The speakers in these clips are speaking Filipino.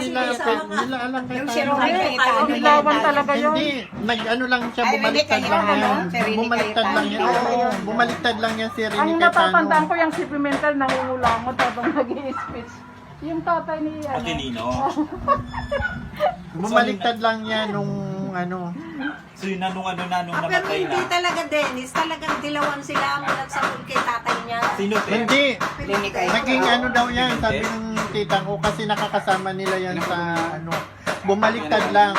nila alam Yung kay si Tano. Romy Cayetano. Ang ilawan talaga yun. Hindi, nag-ano lang siya, Ay, bumaliktad Rene lang Cayetano, yan. si Rene Bumaliktad lang yan. Cayetano. Oo, bumaliktad lang yan si Rene Ang Cayetano. natatandaan ko yung si Pimentel nangungulangot habang nag-i-speech. Yung tatay ni Aquilino. Bumaliktad lang yan nung ano. So yun na nung ano na nung Pero namatay hindi na. talaga, Dennis. Talagang dilawan sila mula sa kay tatay niya. Sino te? Hindi, Rene Cayetano. naging ano daw yan, sabi ng tita ko kasi nakakasama nila yan sa ano. Bumaliktad lang.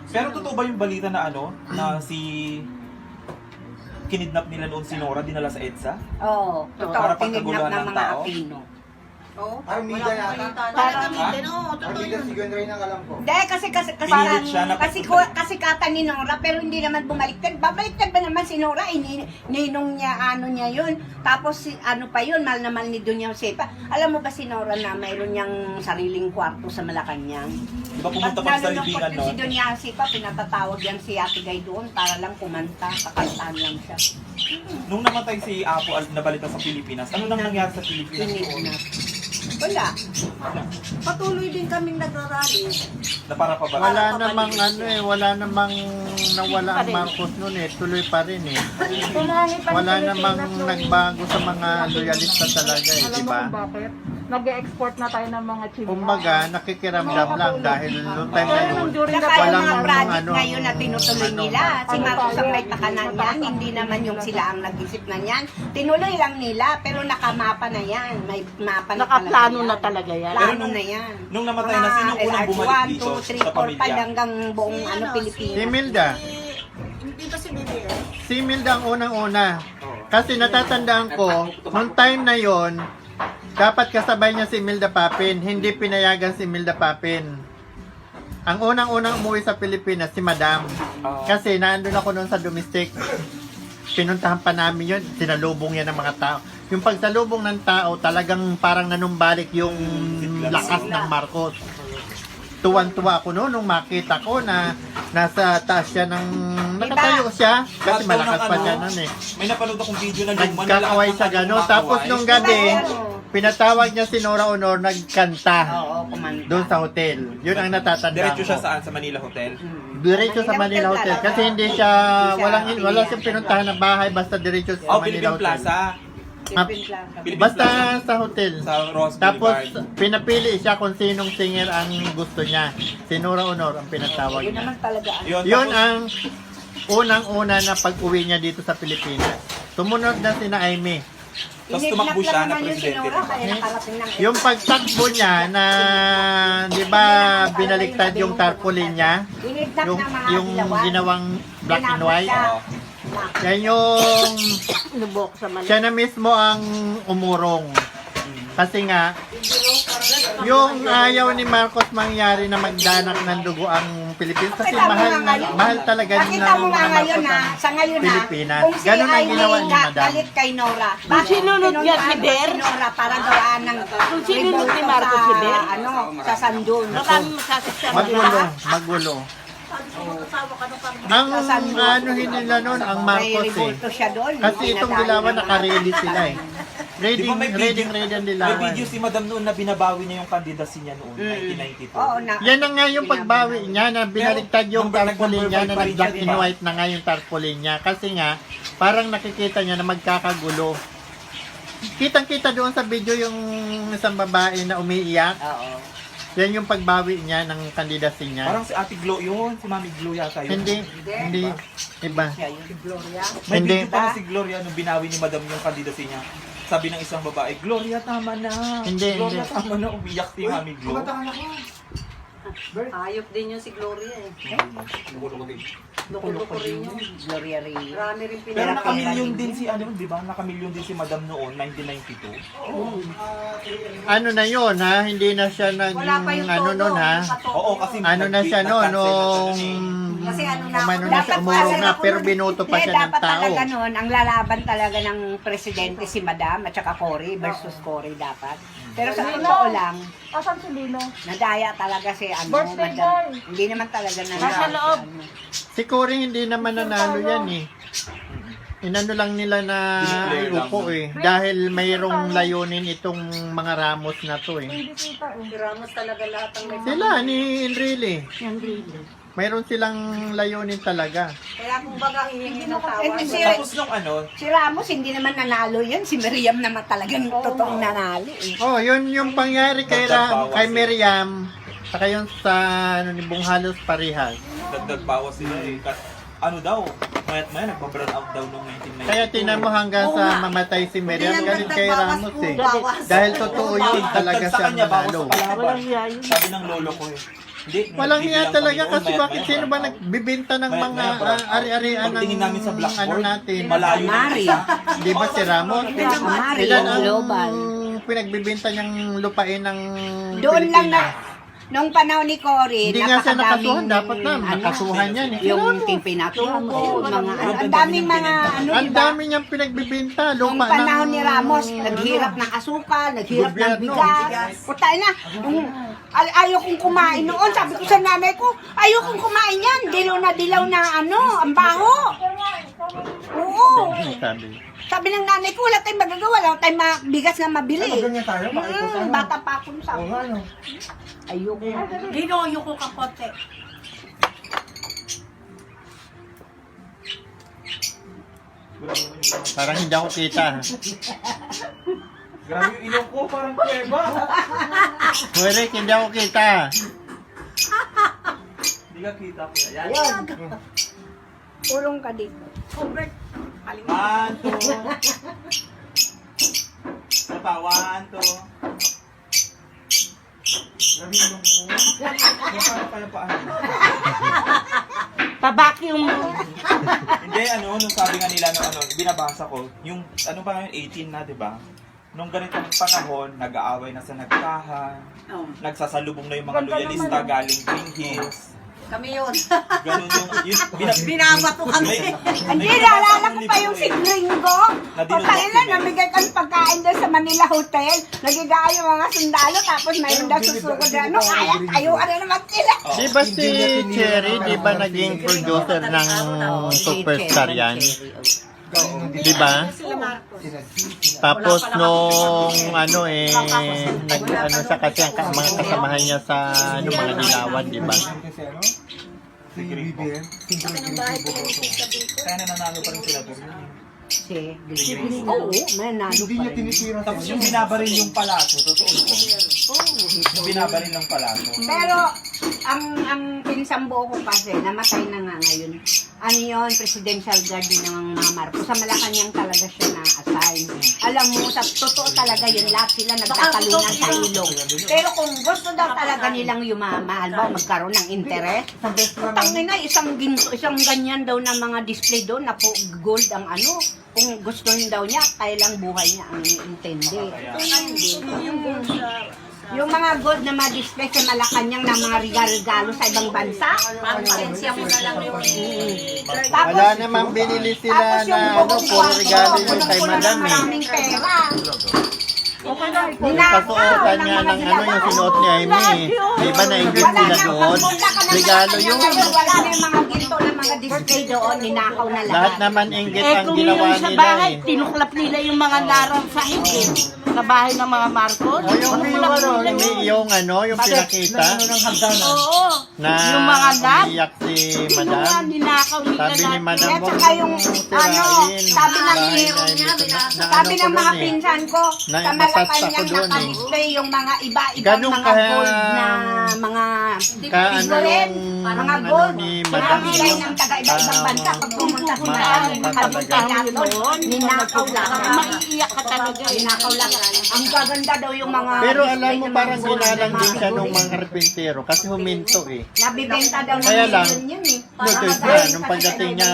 Pero totoo ba yung balita na ano? Na si kinidnap nila noon si Nora, dinala sa EDSA? Oo, Para totoo. Tinidnap pagkaguluhan ng ng mga tao? Aquino. Oo. Armida Wala yata. akong balita. Parang- Talagang oo, totoo Armida yun. si Ray na alam ko. Hindi, kasi Pinilit siya na- kasi kata ni Nora, pero hindi naman bumaliktad. Babaliktad ba naman si Nora? Ninong niya, ano niya yun. Tapos, ano pa yun, mahal na mahal ni Doña Josefa. Alam mo ba si Nora na mayroon niyang sariling kwarto sa Malacanang? Di ba pumunta pa sa libingan si noon? Doña Josefa, pinatatawag yan si Ate Gay doon para lang kumanta, kakantahan lang siya. Nung namatay si Apo na balita sa Pilipinas, ano nang nangyari sa Pilipinas noon? Tinidnap. Wala. Patuloy din kaming nagrarally. Na para pa ba? Wala namang ano eh, wala namang nawala ang Marcos noon eh, tuloy pa rin eh. Pumangit ang Wala Pilipinas namang nung- nagbago sa mga loyalista talaga eh, Alam di mo ba? kung bakit? Nag-export na tayo ng mga chimney. Kumbaga, nakikiramdam lang dahil noong time na Kaya yun, nung during the Saka yung walang mga project ano, ngayon na tinutuloy ano, nila, si ano Marcos tayo? ang may pakanan yan, hindi naman yung sila ang nag-isip na yan. Tinuloy lang nila, pero nakamapa na yan. May mapa na Nakaplano talaga na talaga yan. Pero Plano na yan. Nung namatay na, sino unang bumalik dito 1, 2, 3, sa 4, 5 pamilya? hanggang buong Si ano, ano, Pilipinas. Si Milda. Hindi ba si BBM? Si Milda ang unang-una. Kasi natatandaan ko, noong time na yon, dapat kasabay niya si Milda Papin, hindi pinayagan si Milda Papin. Ang unang-unang umuwi sa Pilipinas, si Madam. Kasi naandun ako noon sa domestic. Pinuntahan pa namin yun, sinalubong yan ng mga tao. Yung pagsalubong ng tao, talagang parang nanumbalik yung lakas ng Marcos. Tuwan-tuwa ako noon nung makita ko na nasa taas siya ng... Nakatayo siya, kasi malakas pa siya noon eh. May napanood akong video na luma na Nagkakaway sa gano'n. Tapos nung gabi, pinatawag niya si Nora Honor, nagkanta Oo, kumanta. doon sa hotel. Yun ang natatandaan Diretso siya ko. saan? Sa Manila Hotel? Diretso sa Manila Hotel. Kasi hindi siya, wala siyang pinuntahan ng bahay, basta diretso sa Oh, Manila Philippine Hotel. Plaza. Philippine Plaza. Philippine Basta Plaza. sa hotel. Sa Ross Tapos, Boulevard. pinapili siya kung sinong singer ang gusto niya. Si Nora Honor ang pinatawag Yun niya. naman talaga. Yun tapos- ang unang-una na pag-uwi niya dito sa Pilipinas. Sumunod na si Amy. Tapos Inidnap tumakbo lang siya na naman yun si presidente. Nora, kaya nakarating ng Yung pagtakbo niya na, di ba, binaliktad yung tarpaulin niya, Inidnap yung, ng mga yung dilawan. ginawang black and white, Oo. yan yung, Lubok sa Manila. siya na mismo ang umurong. Kasi nga, yung ayaw ni Marcos mangyari na magdanak ng dugo ang Pilipinas kasi Nakita mo mahal, nga ngayon. mahal talaga Nakita mo nga ngayon na, sa ngayon na, Pilipinas. kung si Ganun ang Aimee ginawa ni Madam. galit kay Nora, bakit sinunod niya si pinuntahan Ber? Si Nora para gawaan ng Kung sinunod ni Marcos si Ber? Ano, sa Sandun. Maraming masasaktan Magulo, magulo. Ang ano nila noon, ang May Marcos eh. revolto siya doon. Kasi itong Dinadayo dilawan ng mga naka-ready sila eh. Di ba may video, Ready ang may dilawan. video si Madam noon na binabawi niya yung candidacy niya noon, 1992. Oo, na. Yan na nga yung pagbawi niya na binaliktad yung Number tarpaulin niya na five pa rin nag-black siya, and diba? white na nga yung tarpaulin niya. Kasi nga, parang nakikita niya na magkakagulo. Kitang-kita doon sa video yung isang babae na umiiyak. Oo. Yan yung pagbawi niya ng candidacy niya. Parang si Ate Glo yun, si Mami Glo yata yun. Hindi. Iba. Siya yun. Si Gloria. May Hindi. video pa na si Gloria nung binawi ni Madam yung candidacy niya. Sabi ng isang babae, Gloria tama na. Hindi, Gloria hindi. tama na, umiyak si Mami Glo. Kumatangan ako. Ayop din yung si Gloria eh. Loko-loko rin yun. Gloria Reyes. Marami rin Pero pinapera. nakamilyon din si ano, di ba? Nakamilyon din si Madam noon, 1992. Ano na yun ha? Hindi na siya nag Wala pa yung ano todo. nun ha? Oo, kasi Ano na siya no? nag-cancel na Nung siya eh. Kasi ano na umano ako, na siya, dapat umurong kasi na ako pero nun- binuto pa siya ng dapat tao. talaga nun, ang lalaban talaga ng presidente si Madam at saka Cory versus Cory dapat. Pero sa totoo lang, Asan si Lino? nadaya talaga si ano, Birthday Madam. boy. Hindi naman talaga nanalo. Nasa loob. Ano. Si Cory hindi naman nanalo yan eh. Inano lang nila na Dineclare lang, upo no? eh. Dahil mayroong layunin itong mga Ramos na to eh. Hindi kita eh. Si Ramos talaga lahat ang may Sila ni Enrile. Mayroon silang layunin talaga. Kaya kung baga hihingi ng Eh, tawad. si, Tapos nung si Ramos hindi naman nanalo yun. Si Miriam naman talagang totoong nanalo eh. Oh, yun yung pangyari kay, kay Miriam. Saka yun sa ano, ni Bunghalos Parihas. dagdag bawas sila eh. Ano daw, mayat maya nagpa-burn out daw noong 1992. Kaya tinan mo hanggang Oo sa nga. mamatay si Miriam, Hindi galit lang kay nagbawas Ramos po, eh. bawas. Dahil totoo yun, talaga Dagdag sa siyang kanya, bawas nanalo. sa palaban. Walang hiya yun. Sabi ng lolo ko eh. Hindi, Walang nagbibigay hiya ang talaga Panginoon, kasi mayat bakit maya sino ba burn out. nagbibinta ng Mayat mga maya burn out. ari-arian ng Pagtingin namin sa blackboard, ano natin? malayo na Mari. isa. Di ba si Ramos? Mari, Ilan yung ang global. pinagbibinta niyang lupain ng Doon lang na, Pilipinas? nung panahon ni Cory, Hindi nga siya napakadaming, nakasuhan, dapat na, nakasuhan yan eh. Yung Kailangan mo. timpinato, mga Oo, ang daming mga ano, Ang diba? dami niyang pinagbibinta, Nung lupa panahon ng... ni Ramos, naghirap ng asukal, naghirap ng Gobyerno. bigas. Putay na, ayaw kong kumain noon. Sabi ko sa nanay ko, ayaw kong kumain yan. Dilaw na ano, ang baho. Oo. Sabi. Sabi ng nanay ko, wala tayong magagawa, wala tayong bigas na mabili. Bata pa ako sa ayoko. Dino, ayoko ka konti. Parang hindi ako kita. Grabe yung ilong ko, parang kuweba. Huwag hindi ako kita. Hindi ka kita ko. Yan. Urong ka dito. Convert. One, two. Isa pa, one, two. Grabe yung ilong ko. Parang paano? Pabakyum mo. Hindi, nung sabi nga nila, binabasa ko, yung, pa ngayon, 18 na, di ba? Nung ganitong panahon, nag-aaway na sa nagkahan, Oh. nagsasalubong na yung mga loyalista galing Green Hills. Kami yun. Ganun Binabato kami. Hindi, naalala ko pa yung si Gringo. Na O tayo na, namigay kami pagkain doon sa Manila Hotel. Nagigaan yung mga sundalo, tapos mayroon daw susukod na, ano, kaya tayo, ano naman sila. Di ba si Cherry, di ba naging producer ng Superstar yan? Di ba? Tapos nung nag sa kasi ang mga kasamahan niya sa mga dilawan, di ba? Kaya nananalo pa rin sila doon. Oo, manalo pa rin. Tapos yung binabaril yung palaso, totoo ko. Yung binabaril ng palaso. Pero, ang pinsambo ko kasi, namatay na nga ngayon. Ano yun, presidential guard din ng mga Marcos. Sa Malacanang talaga siya na-assign. Alam mo, sa totoo talaga yun, lahat sila nagtatalunan sa ilog. Pero kung gusto daw talaga nilang yumaman, ba, magkaroon ng interest, tangina, isang ganyan daw na mga display doon, na po gold ang ano. Kung gustuhin daw niya, kaya lang buhay niya ang intindi. Yung mga gold na ma-display sa Malacanang na mga regalo sa ibang bansa. Pansensya mo na lang yung Tapos, Wala namang binili sila na puro regalo yung kay Madam eh. maraming pera. Yung kasuotan niya ng yung sinuot niya Amy eh. Di ba nainggit sila doon? Regalo yun. Wala na yung mga ginto na mga display doon, ninakaw na Lahat lahat. naman inggit Eh ang kung ginawa yung sa nila bahay, eh. tinuklap nila yung mga larang sa higit. Sa bahay ng mga Marcos. O yung yung pinakita Oo. na Yung mga lab. umiyak si Yung mga Madam. ninakaw nila Sabi ni lahat. Madam, At huwag saka yung, mong ano, sirain sabi ng bahay hero na niya, hindi- na sabi ano ng ko mga dun eh. pinsan ko, Na- sa napasta ko Malacanang dun eh. naka-display yung mga iba-ibang Ganun mga kaya- gold na mga Kaano mga yung gold. ni Madam Pinamigay ng taga-iba-ibang bansa pag pumunta sa Malacanang, nakabigay natin. Ninakaw lang. Maiiyak ka talaga. Ninakaw lang. Ang gaganda daw yung mga Pero alam display mo ng parang mga gold ginalang na din siya mga nung gold. mga karpintero kasi huminto eh. Nabibenta daw ng Kaya lang, milyon yun eh. Notice Para na, nung pagdating niya,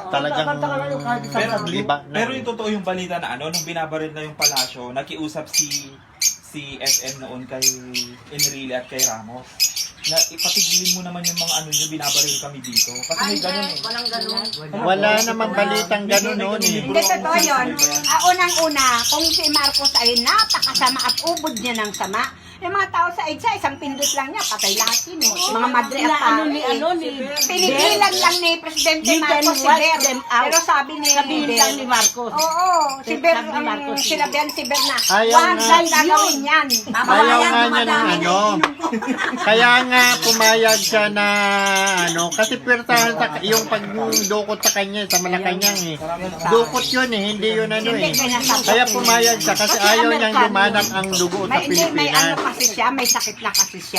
talagang liba na. Pero yung totoo yung balita na nung binabaril na yung palasyo, nakiusap si SM noon kay Enrile at kay Ramos. Na ipatigilin mo naman yung mga yung binabaril kami dito. Kasi may ganun eh. Walang ganun. Wala namang balitang gano'n noon eh. Hindi totoo yun. Unang-una, kung si Marcos ay napakasama at ubod niya ng sama, Yung mga tao sa EDSA, isang pindot lang niya, patay lahat yun. Mga madre at pinigilan lang ni Presidente Ni Marcos si Ken Ber. White them out. Pero sabi ni Sabihin Ber, lang ni Marcos. oo, si Ber, Sabi ni Marcos, sinabihan si Ber na, Ayaw wag nga. gagawin yan. Ayaw nga niya ng ano. Kaya nga pumayag siya na ano, kasi pirtahan sa yung pagdukot sa kanya sa Malacanang eh. Dukot yun eh, hindi yun ano eh. Kaya pumayag siya kasi ayaw niyang lumanap ang dugo sa May ano Pilipinas. kasi siya, may sakit na kasi siya.